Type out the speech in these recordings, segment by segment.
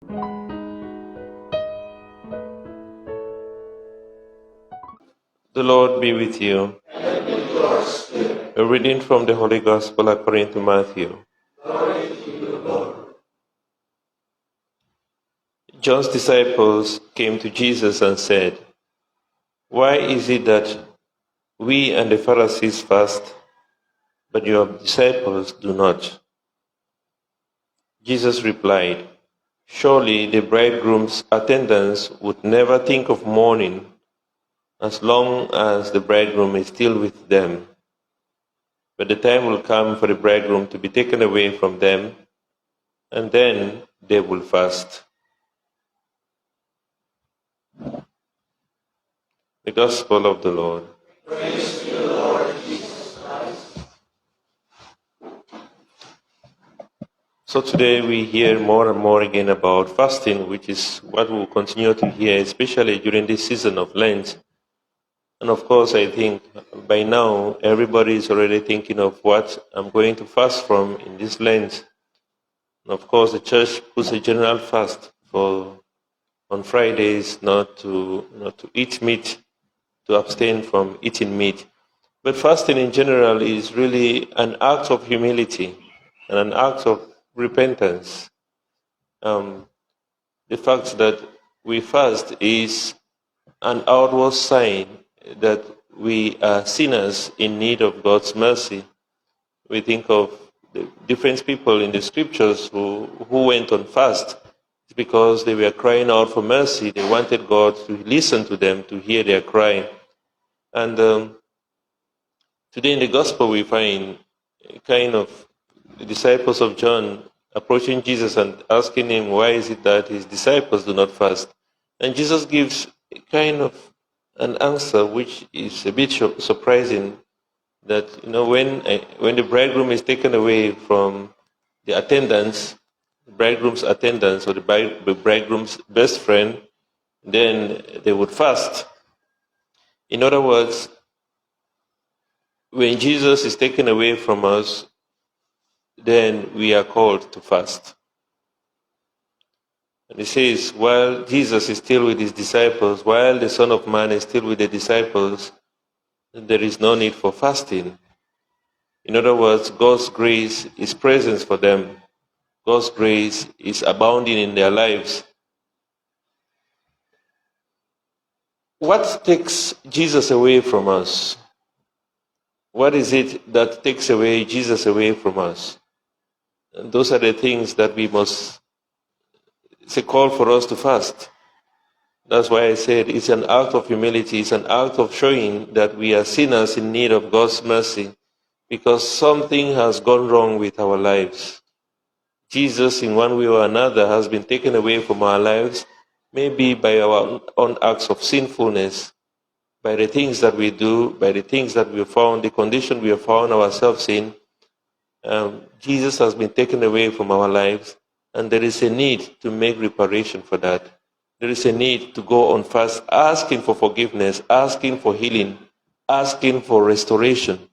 The Lord be with you. A reading from the Holy Gospel according to Matthew. John's disciples came to Jesus and said, "Why is it that we and the Pharisees fast, but your disciples do not?" Jesus replied, "Surely the bridegroom's attendants would never think of mourning as long as the bridegroom is still with them. But the time will come for the bridegroom to be taken away from them, and then they will fast." The Gospel of the Lord. Praise to you, Lord Jesus Christ. So today we hear more and more again about fasting, which is what we'll continue to hear, especially during this season of Lent. And of course, I think by now everybody is already thinking of what I'm going to fast from in this Lent. And of course, the church puts a general fast for on Fridays not to eat meat, to abstain from eating meat. But fasting in general is really an act of humility and an act of repentance. The fact that we fast is an outward sign that we are sinners in need of God's mercy. We think of the different people in the scriptures who went on fast because they were crying out for mercy. They wanted God to listen to them, to hear their cry. And today in the gospel we find kind of the disciples of John approaching Jesus and asking him, why is it that his disciples do not fast? And Jesus gives kind of an answer which is a bit surprising, that when the bridegroom is taken away from the attendants, the bridegroom's attendants or the bridegroom's best friend, then they would fast. In other words, when Jesus is taken away from us, then we are called to fast. And he says, while Jesus is still with his disciples, while the Son of Man is still with the disciples, there is no need for fasting. In other words, God's grace is present for them. God's grace is abounding in their lives. What takes Jesus away from us? What is it that takes away Jesus away from us? And those are the things that we must. It's a call for us to fast. That's why I said it's an act of humility. It's an act of showing that we are sinners in need of God's mercy because something has gone wrong with our lives. Jesus, in one way or another, has been taken away from our lives, maybe by our own acts of sinfulness, by the things that we do, by the things that we have found, the condition we have found ourselves in. Jesus has been taken away from our lives, and there is a need to make reparation for that. There is a need to go on fast, asking for forgiveness, asking for healing, asking for restoration.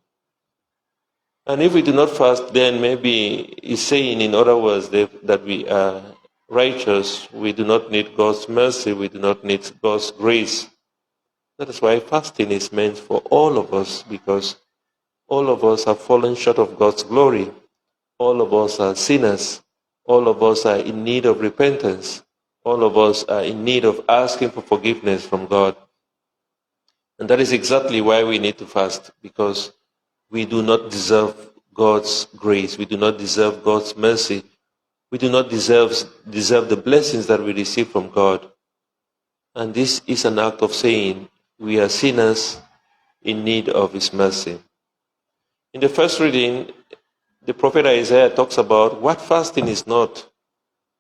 And if we do not fast, then maybe he's saying, in other words, that we are righteous. We do not need God's mercy. We do not need God's grace. That is why fasting is meant for all of us, because all of us have fallen short of God's glory. All of us are sinners. All of us are in need of repentance. All of us are in need of asking for forgiveness from God. And that is exactly why we need to fast, because we do not deserve God's grace. We do not deserve God's mercy. We do not deserve the blessings that we receive from God. And this is an act of saying we are sinners in need of His mercy. In the first reading, the prophet Isaiah talks about what fasting is not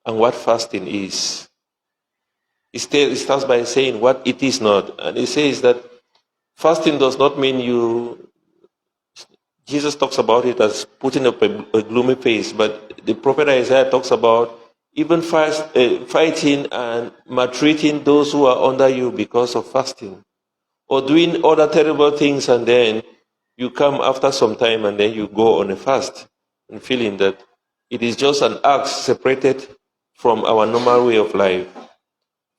and what fasting is. He starts by saying what it is not. And he says that fasting does not mean Jesus talks about it as putting up a gloomy face, but the prophet Isaiah talks about even fighting and maltreating those who are under you because of fasting, or doing other terrible things, and then you come after some time and then you go on a fast and feeling that it is just an act separated from our normal way of life.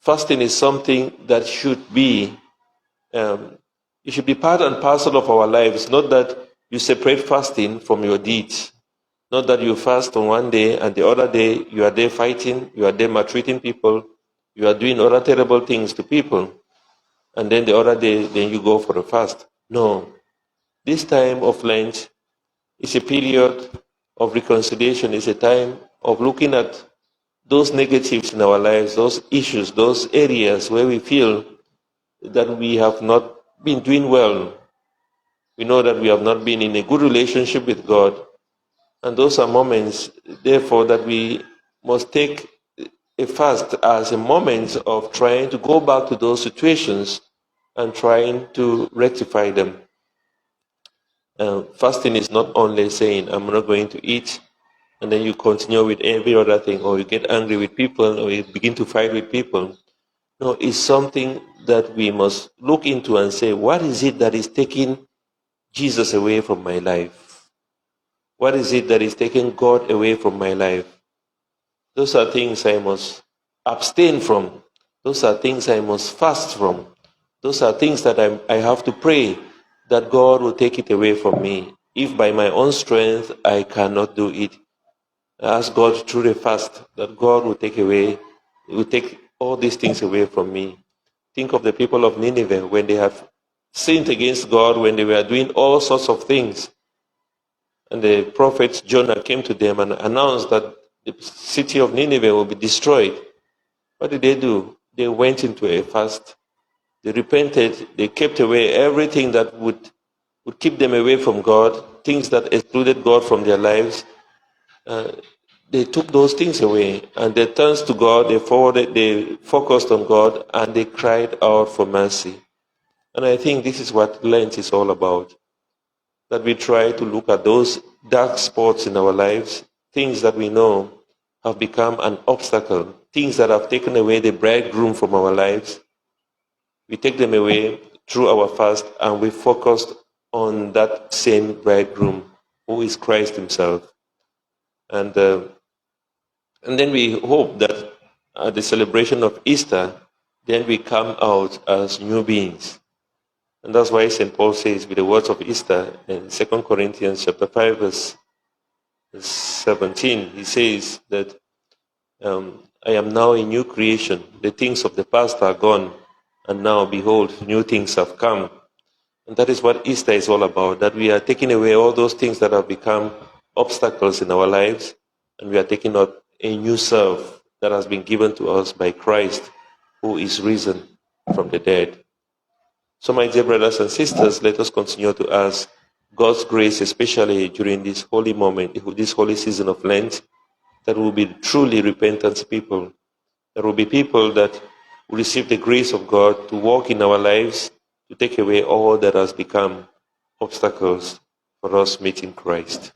Fasting is something that should be it should be part and parcel of our lives, not that you separate fasting from your deeds. Not that you fast on one day and the other day you are there fighting, you are there maltreating people, you are doing other terrible things to people, and then the other day then you go for a fast. No. This time of Lent is a period of reconciliation, it's a time of looking at those negatives in our lives, those issues, those areas where we feel that we have not been doing well. We know that we have not been in a good relationship with God. And those are moments, therefore, that we must take a fast as a moment of trying to go back to those situations and trying to rectify them. Fasting is not only saying, I'm not going to eat, and then you continue with every other thing, or you get angry with people, or you begin to fight with people. No, it's something that we must look into and say, what is it that is taking Jesus away from my life? What is it that is taking God away from my life? Those are things I must abstain from. Those are things I must fast from. Those are things that I have to pray that God will take it away from me. If by my own strength I cannot do it, I ask God through the fast that God will take all these things away from me. Think of the people of Nineveh when they have sinned against God, when they were doing all sorts of things. And the prophet Jonah came to them and announced that the city of Nineveh will be destroyed. What did they do? They went into a fast. They repented. They kept away everything that would keep them away from God, things that excluded God from their lives. They took those things away and they turned to God, they focused on God, and they cried out for mercy. And I think this is what Lent is all about. That we try to look at those dark spots in our lives, things that we know have become an obstacle, things that have taken away the bridegroom from our lives. We take them away through our fast and we focus on that same bridegroom who is Christ himself. And then we hope that at the celebration of Easter, then we come out as new beings. And that's why St. Paul says with the words of Easter in 2 Corinthians chapter 5, verse 17, he says that I am now a new creation. The things of the past are gone, and now, behold, new things have come. And that is what Easter is all about, that we are taking away all those things that have become obstacles in our lives, and we are taking up a new self that has been given to us by Christ, who is risen from the dead. So, my dear brothers and sisters, let us continue to ask God's grace, especially during this holy moment, this holy season of Lent, that will be truly repentant people. There will be people that will receive the grace of God to walk in our lives, to take away all that has become obstacles for us meeting Christ.